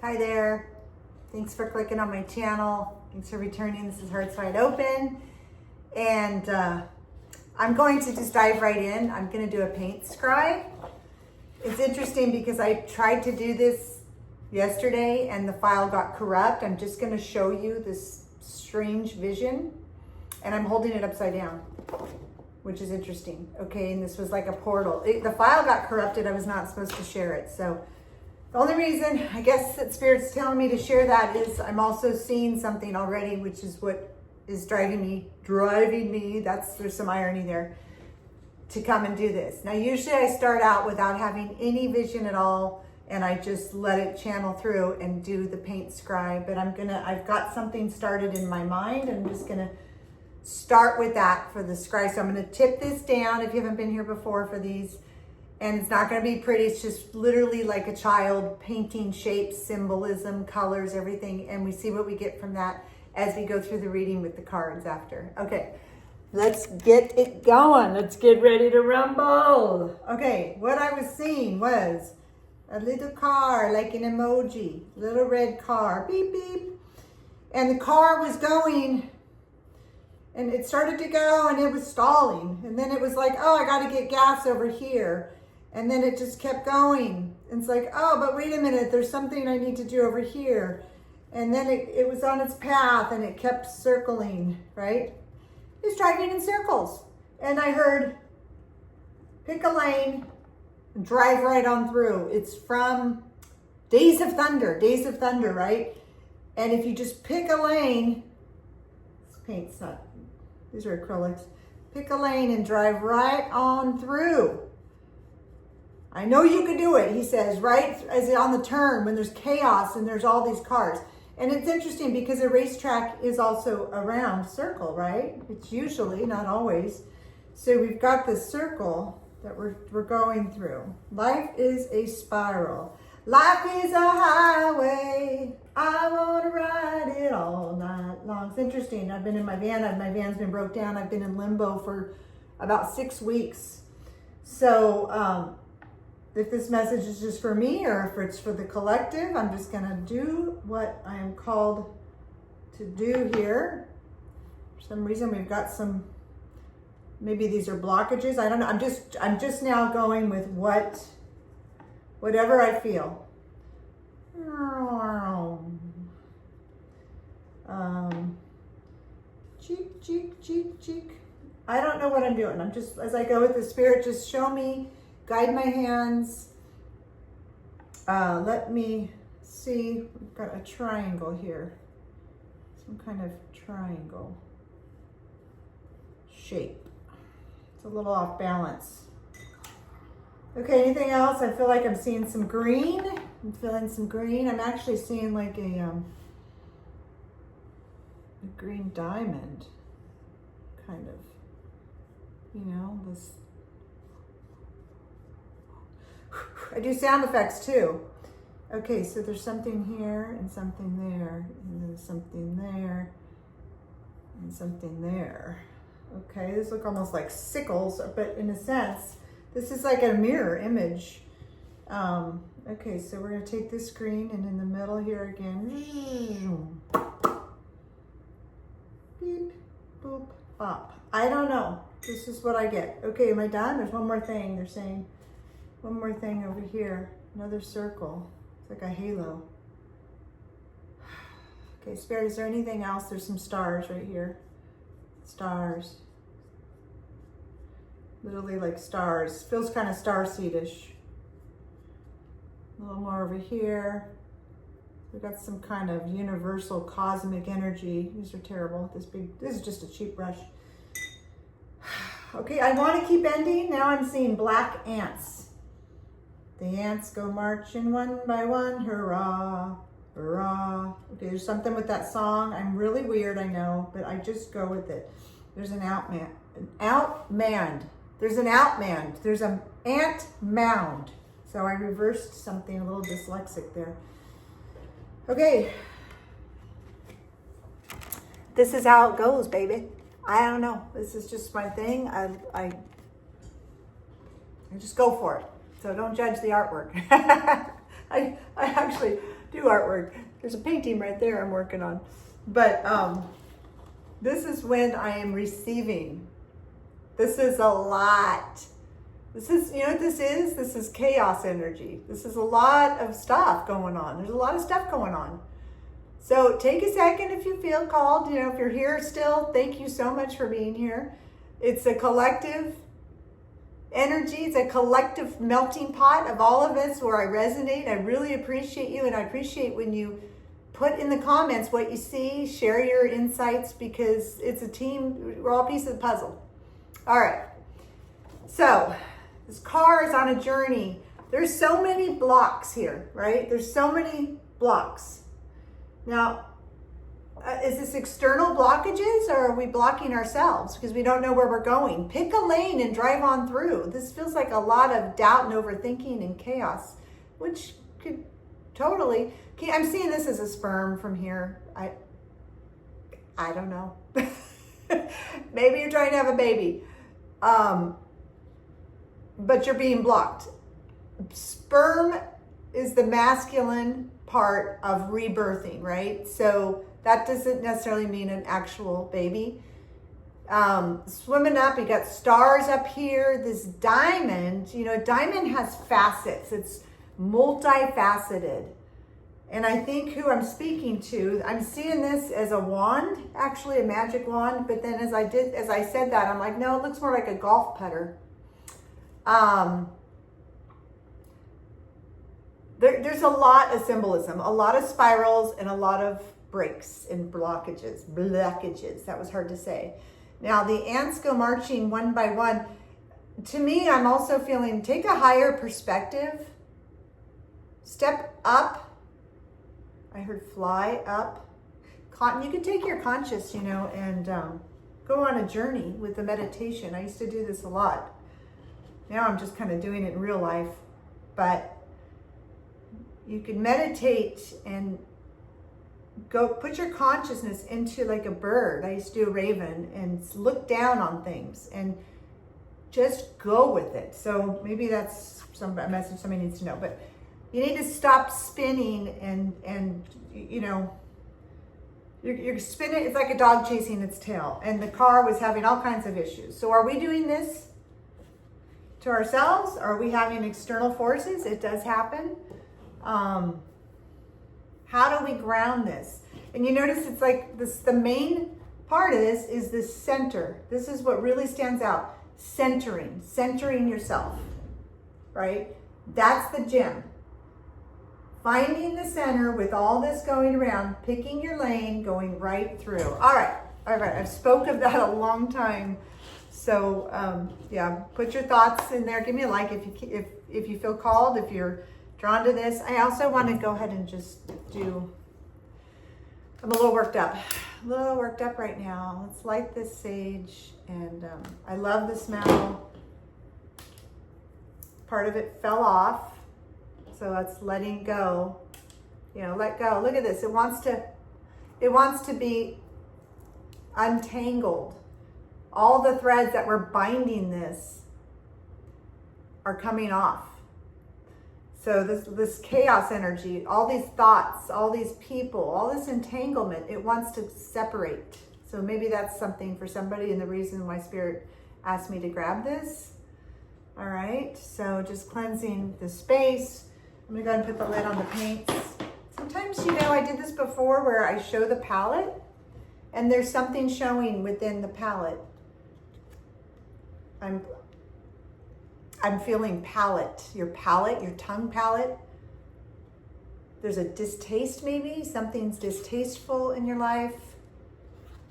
Hi there. Thanks for clicking on my channel. Thanks for returning. This is Hearts Wide Open. And I'm going to just dive right in. I'm going to do a paint scry. It's interesting because I tried to do this yesterday and the file got corrupt. I'm just going to show you this strange vision. And I'm holding it upside down, which is interesting. Okay, and this was like a portal. The file got corrupted. I was not supposed to share it. So the only reason I guess that Spirit's telling me to share that is I'm also seeing something already, which is what is driving me, there's some irony there, to come and do this. Now, usually I start out without having any vision at all, and I just let it channel through and do the paint scry, but I've got something started in my mind. I'm just gonna start with that for the scry. So I'm gonna tip this down if you haven't been here before for these, and it's not gonna be pretty. It's just literally like a child painting shapes, symbolism, colors, everything, and we see what we get from that as we go through the reading with the cards after. Okay, let's get it going. Let's get ready to rumble. Okay, what I was seeing was a little car, like an emoji, little red car, beep, beep. And the car was going, and it started to go, and it was stalling. And then it was like, oh, I gotta get gas over here. And then it just kept going. And it's like, oh, but wait a minute, there's something I need to do over here. And then it was on its path and it kept circling, right? It's driving in circles. And I heard, pick a lane and drive right on through. It's from Days of Thunder, right? And if you just pick a lane, this paint's not, these are acrylics. Pick a lane and drive right on through. I know you can do it, he says, right as on the turn when there's chaos and there's all these cars. And it's interesting because a racetrack is also a round circle, right? It's usually, not always. So we've got this circle that we're going through. Life is a spiral. Life is a highway. I want to ride it all night long. It's interesting. I've been in my van. My van's been broke down. I've been in limbo for about 6 weeks. So if this message is just for me or if it's for the collective, I'm just going to do what I am called to do here. For some reason, we've got some, maybe these are blockages. I don't know. I'm just now going with whatever I feel. Cheek, cheek, cheek, cheek. I don't know what I'm doing. I'm just, as I go with the Spirit, just show me, guide my hands. Let me see. We've got a triangle here. Some kind of triangle shape. It's a little off balance. Okay, anything else? I feel like I'm seeing some green. I'm feeling some green. I'm actually seeing like a green diamond, kind of. You know, this. I do sound effects too. Okay, so there's something here and something there, and then something there, and something there. Okay, these look almost like sickles, but in a sense, this is like a mirror image. Okay, so we're gonna take this green, and in the middle here again, beep, boop, bop. I don't know. This is what I get. Okay, am I done? There's one more thing. They're saying one more thing over here. Another circle. It's like a halo. Okay, Spirit, is there anything else? There's some stars right here. Stars. Literally like stars. Feels kind of starseedish. A little more over here. We've got some kind of universal cosmic energy. These are terrible. This is just a cheap brush. Okay, I want to keep ending. Now I'm seeing black ants. The ants go marching one by one. Hurrah, hurrah. Okay, there's something with that song. I'm really weird, I know, but I just go with it. There's an outmanned. There's an outmanned. There's an ant mound. So I reversed something, a little dyslexic there. Okay. This is how it goes, baby. I don't know. This is just my thing. I just go for it. So don't judge the artwork. I actually do artwork. There's a painting right there I'm working on. But this is when I am receiving. This is a lot. This is, you know what this is? This is chaos energy. This is a lot of stuff going on. There's a lot of stuff going on. So take a second if you feel called. You know, if you're here still, thank you so much for being here. It's a collective energy. It's a collective melting pot of all of us where I resonate. I really appreciate you, and I appreciate when you put in the comments what you see, share your insights, because it's a team. We're all pieces of the puzzle. All right. So this car is on a journey. There's so many blocks here, right? There's so many blocks. Now, is this external blockages, or are we blocking ourselves because we don't know where we're going? Pick a lane and drive on through. This feels like a lot of doubt and overthinking and chaos, which could totally, I'm seeing this as a sperm from here. I don't know. Maybe you're trying to have a baby. But you're being blocked. Sperm is the masculine part of rebirthing, right? So that doesn't necessarily mean an actual baby. Swimming up, you got stars up here. This diamond, you know, a diamond has facets. It's multifaceted. And I think who I'm speaking to, I'm seeing this as a wand, actually a magic wand. But then as I said that, I'm like, no, it looks more like a golf putter. There's a lot of symbolism, a lot of spirals, and a lot of breaks and blockages. That was hard to say. Now the ants go marching one by one. To me, I'm also feeling, take a higher perspective, step up. I heard fly up. You could take your conscious, you know, and go on a journey with the meditation. I used to do this a lot. Now I'm just kind of doing it in real life, but you can meditate and go put your consciousness into like a bird. I used to do a raven and look down on things and just go with it. So maybe that's a message somebody needs to know, but you need to stop spinning and you know, you're spinning. It's like a dog chasing its tail, and the car was having all kinds of issues. So are we doing this to ourselves? Are we having external forces? It does happen. How do we ground this? And you notice it's like this, the main part of this is this center. This is what really stands out. Centering yourself, right? That's the gem. Finding the center with all this going around, picking your lane, going right through. All right. I've spoke of that a long time. So yeah, put your thoughts in there. Give me a like if you feel called, if you're drawn to this. I also want to go ahead and just do, I'm a little worked up right now. Let's light this sage, and I love the smell. Part of it fell off, so that's letting go. You know, let go. Look at this. It wants to be untangled. All the threads that were binding this are coming off. So this chaos energy, all these thoughts, all these people, all this entanglement, it wants to separate. So maybe that's something for somebody, and the reason why Spirit asked me to grab this. All right, so just cleansing the space. I'm gonna go ahead and put the lid on the paints. Sometimes, you know, I did this before where I show the palette and there's something showing within the palette. I'm feeling palate, your tongue palate. There's a distaste maybe, something's distasteful in your life.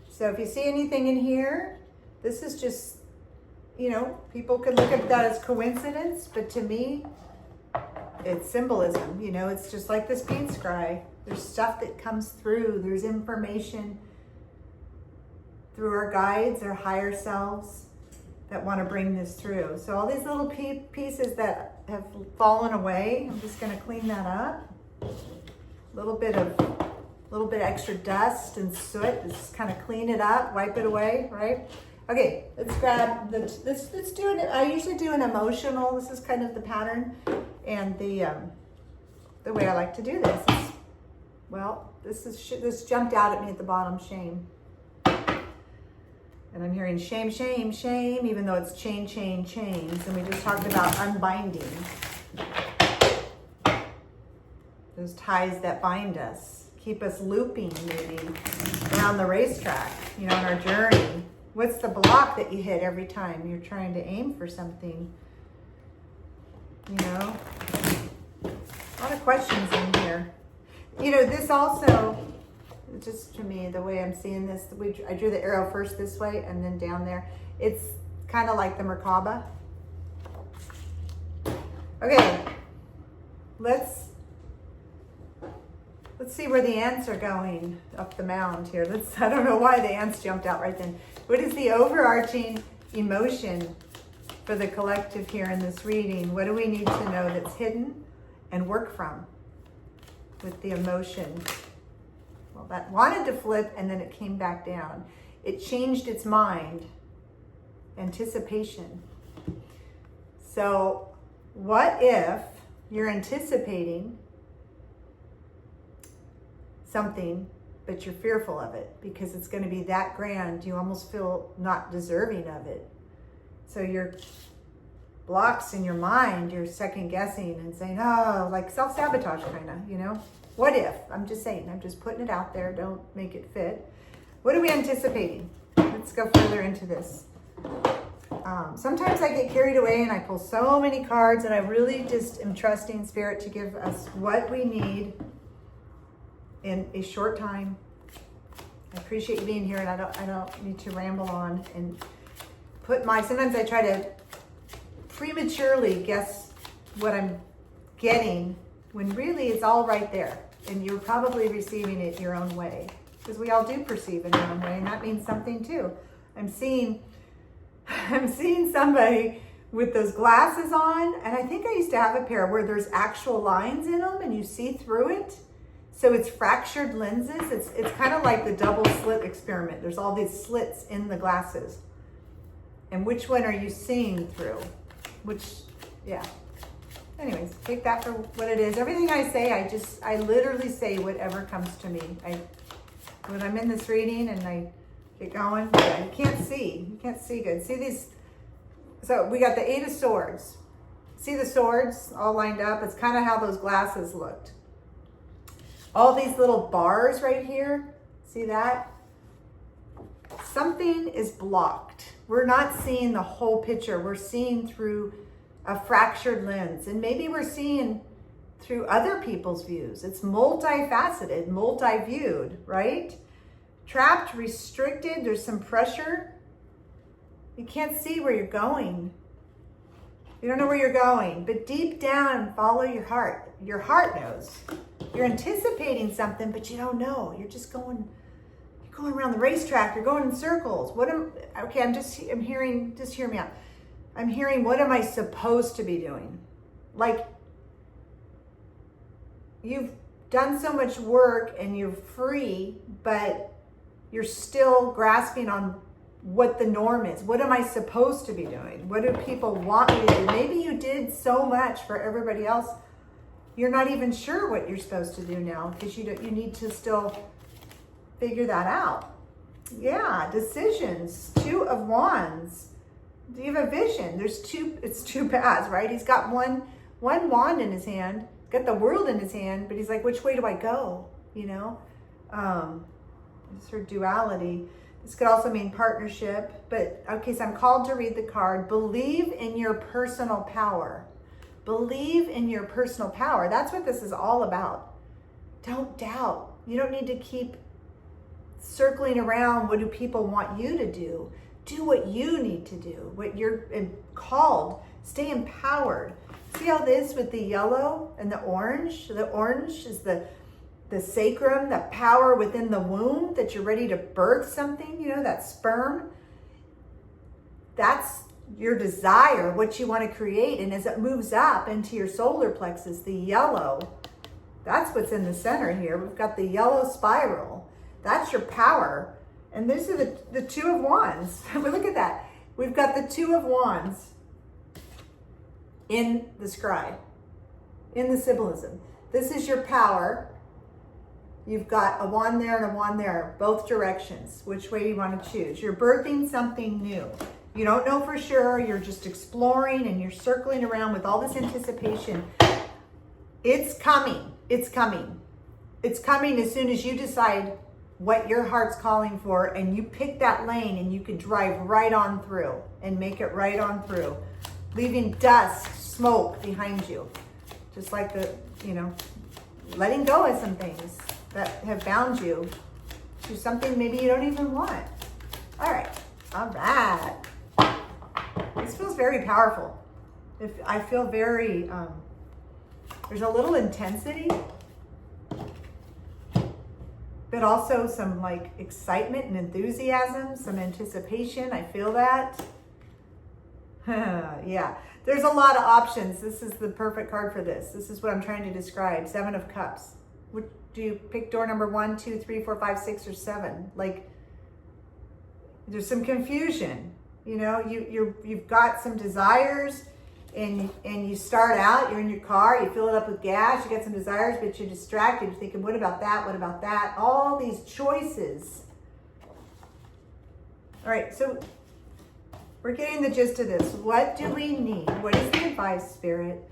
So if you see anything in here, this is just, you know, people could look at that as coincidence, but to me, it's symbolism. You know, it's just like this paint scry. There's stuff that comes through. There's information through our guides, our higher selves, that want to bring this through. So all these little pieces that have fallen away, I'm just going to clean that up. A little bit extra dust and soot. Just kind of clean it up, wipe it away, right? Okay, let's grab let's do it. I usually do an emotional. This is kind of the pattern, and the way I like to do this is Oh, this jumped out at me at the bottom, shame. And I'm hearing shame, shame, shame, even though it's chain, chain, chains. And we just talked about unbinding. Those ties that bind us, keep us looping maybe around the racetrack, you know, on our journey. What's the block that you hit every time you're trying to aim for something? You know, a lot of questions in here. You know, this also, just to me, the way I'm seeing this, I drew the arrow first this way and then down there. It's kind of like the Merkaba. Okay, let's see where the ants are going up the mound here. I don't know why the ants jumped out right then. What is the overarching emotion for the collective here in this reading? What do we need to know that's hidden and work from with the emotion? Well, that wanted to flip and then it came back down. It changed its mind. Anticipation. So what if you're anticipating something, but you're fearful of it because it's going to be that grand, you almost feel not deserving of it. So your blocks in your mind, you're second guessing and saying, oh, like self-sabotage kind of, you know? What if? I'm just saying, I'm just putting it out there. Don't make it fit. What are we anticipating? Let's go further into this. Sometimes I get carried away and I pull so many cards, and I really just am trusting Spirit to give us what we need in a short time. I appreciate you being here, and I don't need to ramble on and sometimes I try to prematurely guess what I'm getting when really it's all right there, and you're probably receiving it your own way, because we all do perceive it our own way, and that means something too. I'm seeing somebody with those glasses on, and I think I used to have a pair where there's actual lines in them and you see through it. So it's fractured lenses. It's kind of like the double slit experiment. There's all these slits in the glasses. And which one are you seeing through? Yeah. Anyways, take that for what it is. Everything I say, I literally say whatever comes to me. When I'm in this reading and I get going, you can't see good. See these, so we got the 8 of Swords. See the swords all lined up? It's kind of how those glasses looked. All these little bars right here, see that? Something is blocked. We're not seeing the whole picture. We're seeing through a fractured lens, and maybe we're seeing through other people's views. It's multifaceted, multi-viewed, right? Trapped, restricted, there's some pressure. You can't see where you're going. You don't know where you're going, but deep down, follow your heart. Your heart knows. You're anticipating something, but you don't know. You're just going around the racetrack. You're going in circles. I'm hearing, just hear me out. I'm hearing, what am I supposed to be doing? Like, you've done so much work and you're free, but you're still grasping on what the norm is. What am I supposed to be doing? What do people want me to do? Maybe you did so much for everybody else, you're not even sure what you're supposed to do now, because you need to still figure that out. Yeah, decisions. 2 of Wands. Do you have a vision? It's 2 paths, right? He's got one wand in his hand, got the world in his hand, but he's like, which way do I go? You know? It's her duality. This could also mean partnership, but okay, so I'm called to read the card. Believe in your personal power. Believe in your personal power. That's what this is all about. Don't doubt. You don't need to keep circling around, what do people want you to do? Do what you need to do, what you're called. Stay empowered. See how this with the yellow and the orange? The orange is the sacrum, the power within the womb, that you're ready to birth something, you know, that sperm. That's your desire, what you want to create. And as it moves up into your solar plexus, the yellow, that's what's in the center here. We've got the yellow spiral. That's your power. And this is the 2 of Wands. Look at that. We've got the 2 of Wands in the Scry, in the symbolism. This is your power. You've got a wand there and a wand there, both directions. Which way do you want to choose? You're birthing something new. You don't know for sure. You're just exploring and you're circling around with all this anticipation. It's coming. It's coming. It's coming as soon as you decide what your heart's calling for and you pick that lane and you can drive right on through and make it right on through, leaving dust, smoke behind you. Just like the, letting go of some things that have bound you to something maybe you don't even want. All right. This feels very powerful. I feel very, there's a little intensity, but also some like excitement and enthusiasm, some anticipation. I feel that. Yeah, there's a lot of options. This is the perfect card for this. This is what I'm trying to describe. 7 of Cups. Do you pick door number 1, 2, 3, 4, 5, 6, or 7? Like, there's some confusion. You've got some desires, and you start out. You're in your car. You fill it up with gas. You got some desires, but you're distracted. You're thinking, what about that? What about that? All these choices. All right, so we're getting the gist of this. What do we need? What is the advice, Spirit,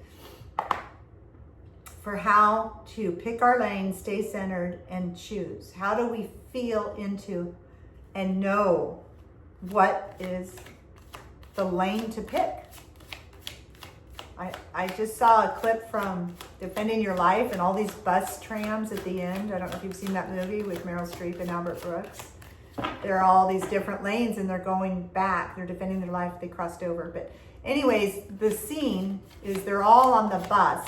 for how to pick our lane, stay centered, and choose? How do we feel into and know what is the lane to pick? I just saw a clip from Defending Your Life and all these bus trams at the end. I don't know if you've seen that movie with Meryl Streep and Albert Brooks. There are all these different lanes and they're going back. They're defending their life. They crossed over. But anyways, the scene is they're all on the bus.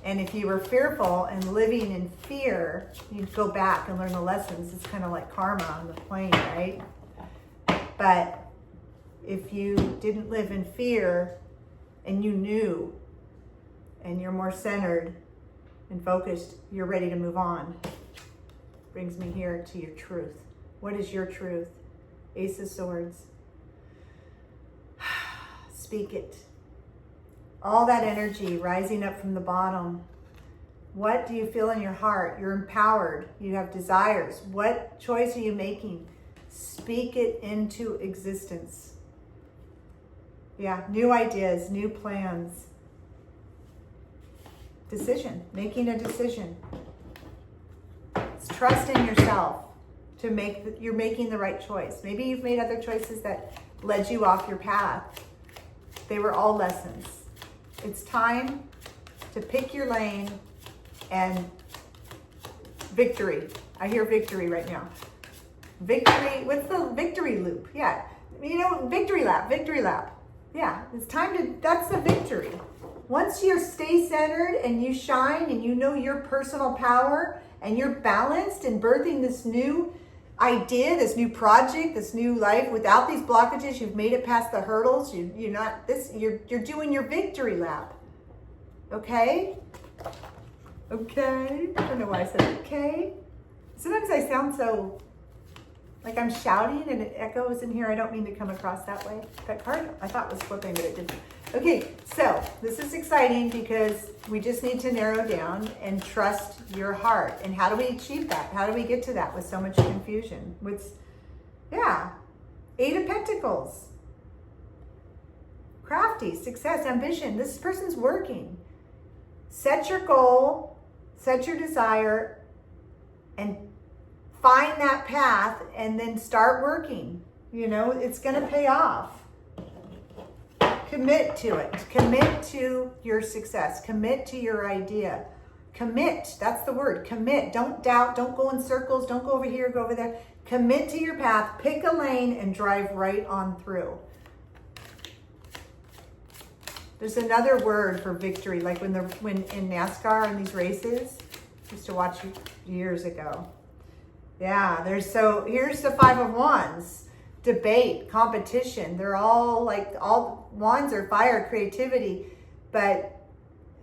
And if you were fearful and living in fear, you'd go back and learn the lessons. It's kind of like karma on the plane, right? But if you didn't live in fear and you knew and you're more centered and focused, you're ready to move on. Brings me here to your truth. What is your truth? Ace of Swords. Speak it. All that energy rising up from the bottom. What do you feel in your heart? You're empowered. You have desires. What choice are you making? Speak it into existence. Yeah, new ideas, new plans. Decision, making a decision. It's trust in yourself to make, you're making the right choice. Maybe you've made other choices that led you off your path. They were all lessons. It's time to pick your lane and victory. I hear victory right now. Victory, what's the victory loop? Yeah, victory lap. Yeah, it's time to, that's the victory. Once you stay centered and you shine and you know your personal power and you're balanced and birthing this new idea, this new project, this new life without these blockages, you've made it past the hurdles. You're doing your victory lap. Okay? Okay? I don't know why I said okay. Sometimes I sound so like I'm shouting and it echoes in here. I don't mean to come across that way. That card I thought was flipping, but it didn't. Okay, so this is exciting because we just need to narrow down and trust your heart. And how do we achieve that? How do we get to that with so much confusion? Eight of Pentacles. Crafty, success, ambition. This person's working. Set your goal, set your desire, and find that path and then start working. It's going to pay off. Commit to it. Commit to your success. Commit to your idea. Commit. That's the word. Commit. Don't doubt. Don't go in circles. Don't go over here, go over there. Commit to your path. Pick a lane and drive right on through. There's another word for victory, like when in NASCAR in these races. I used to watch years ago. Yeah, here's the Five of Wands. Debate, competition. They're all wands are fire, creativity. But,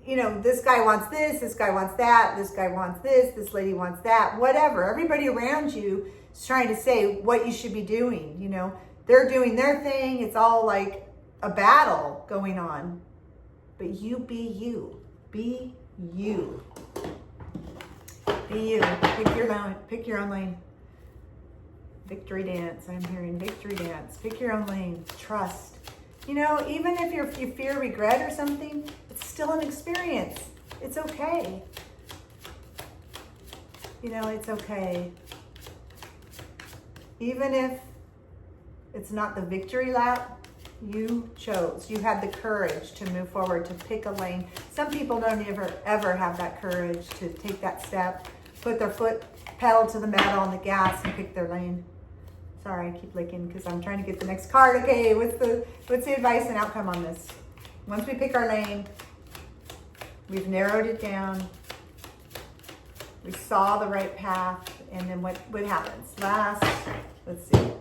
this guy wants this guy wants that, this guy wants this lady wants that, whatever. Everybody around you is trying to say what you should be doing. They're doing their thing. It's all like a battle going on. But you be you. Be you. Be you. Pick your own lane. Victory dance. I'm hearing victory dance. Pick your own lane. Trust. You know, even if you fear regret or something, it's still an experience. It's okay. You know, it's okay. Even if it's not the victory lap you chose, you had the courage to move forward, to pick a lane. Some people don't ever have that courage to take that step, put their foot pedal to the metal on the gas and pick their lane. Sorry, I keep licking because I'm trying to get the next card. Okay, what's the advice and outcome on this? Once we pick our lane, we've narrowed it down. We saw the right path, and then what happens? Let's see.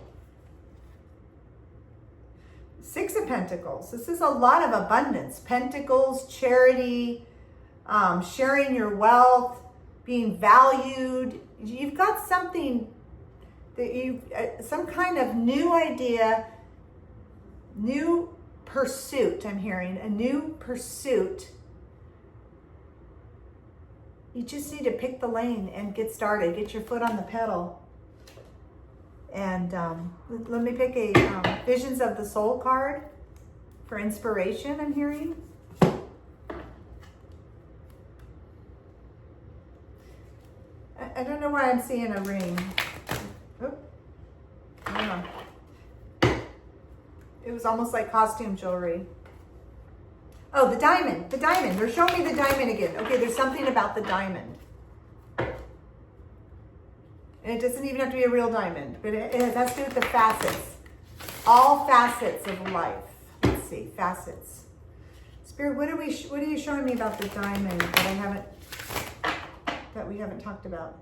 6 of Pentacles. This is a lot of abundance. Pentacles, charity, sharing your wealth, being valued. You've got something that some kind of new idea, new pursuit. I'm hearing a new pursuit. You just need to pick the lane and get started. Get your foot on the pedal. And let me pick a Visions of the Soul card for inspiration, I'm hearing. I don't know why I'm seeing a ring. Oh, I don't know. It was almost like costume jewelry. Oh, the diamond. The diamond. They're showing me the diamond again. Okay, there's something about the diamond. And it doesn't even have to be a real diamond, but it has to do with the facets. All facets of life. Let's see, facets. Spirit, what are you showing me about the diamond that we haven't talked about?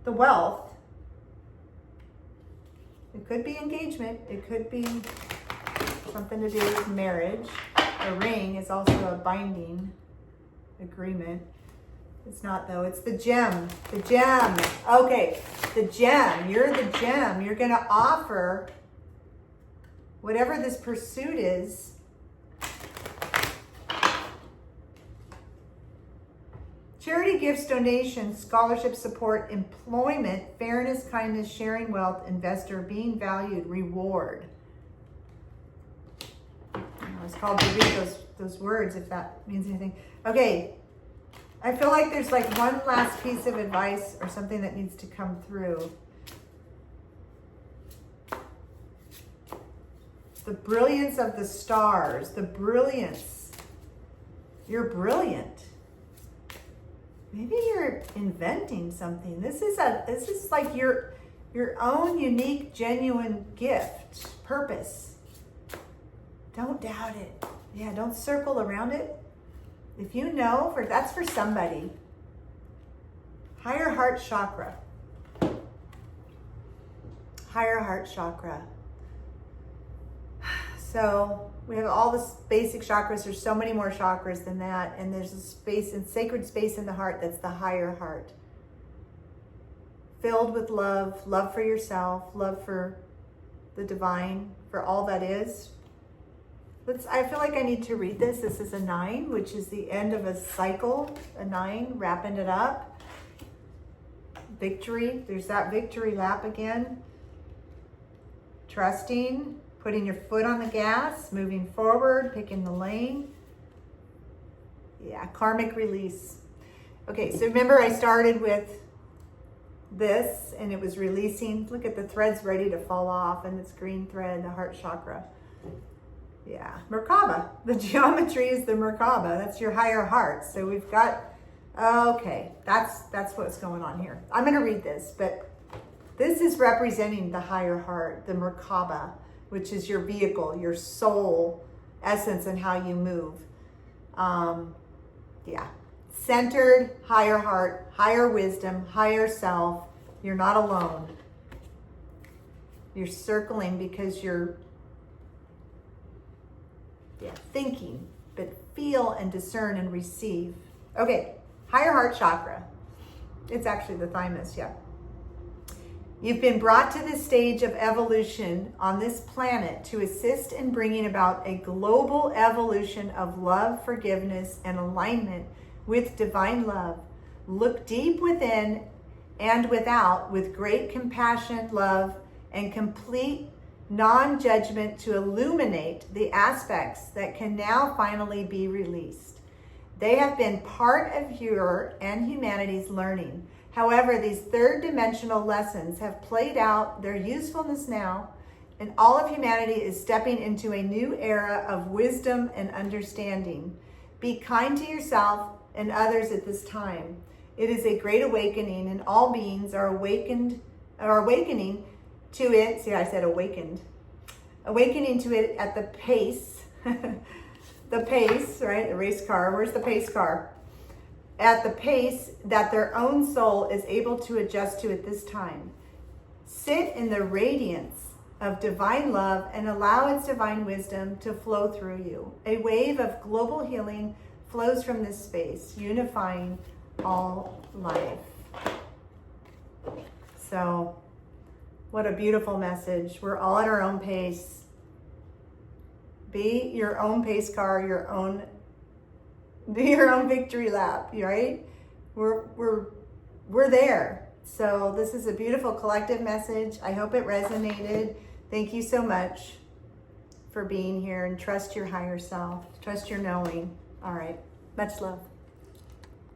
The wealth. It could be engagement. It could be something to do with marriage. A ring is also a binding agreement. It's not though, it's the gem. The gem. Okay, the gem. You're the gem. You're going to offer whatever this pursuit is. Charity, gifts, donations, scholarship, support, employment, fairness, kindness, sharing wealth, investor, being valued, reward. I was called to read those words if that means anything. Okay. I feel like there's like one last piece of advice or something that needs to come through. The brilliance of the stars, the brilliance. You're brilliant. Maybe you're inventing something. This is like your own unique, genuine gift, purpose. Don't doubt it. Yeah, don't circle around it. If you know, that's for somebody. Higher heart chakra. Higher heart chakra. So we have all this basic chakras. There's so many more chakras than that. And there's a space, and sacred space in the heart that's the higher heart. Filled with love, love for yourself, love for the divine, for all that is. I feel like I need to read this. This is a 9, which is the end of a cycle. A 9, wrapping it up. Victory. There's that victory lap again. Trusting. Putting your foot on the gas. Moving forward. Picking the lane. Yeah, karmic release. Okay, so remember I started with this and it was releasing. Look at the threads ready to fall off, and this green thread, the heart chakra. Yeah, Merkaba. The geometry is the Merkaba. That's your higher heart. So we've got, okay, that's what's going on here. I'm going to read this, but this is representing the higher heart, the Merkaba, which is your vehicle, your soul essence and how you move. Yeah, centered, higher heart, higher wisdom, higher self. You're not alone. You're circling because you're thinking, but feel and discern and receive. Okay, higher heart chakra. It's actually the thymus, yeah. You've been brought to this stage of evolution on this planet to assist in bringing about a global evolution of love, forgiveness, and alignment with divine love. Look deep within and without with great compassion, love, and complete non-judgment to illuminate the aspects that can now finally be released. They have been part of your and humanity's learning. However, these third dimensional lessons have played out their usefulness now, and all of humanity is stepping into a new era of wisdom and understanding. Be kind to yourself and others at this time. It is a great awakening, and all beings are awakening to it. See, I said awakened. Awakening to it at the pace, the pace, right? The race car. Where's the pace car? At the pace that their own soul is able to adjust to at this time. Sit in the radiance of divine love and allow its divine wisdom to flow through you. A wave of global healing flows from this space, unifying all life. So, what a beautiful message. We're all at our own pace. Be your own pace car, do your own victory lap, right? We're there. So this is a beautiful collective message. I hope it resonated. Thank you so much for being here, and trust your higher self. Trust your knowing. All right. Much love.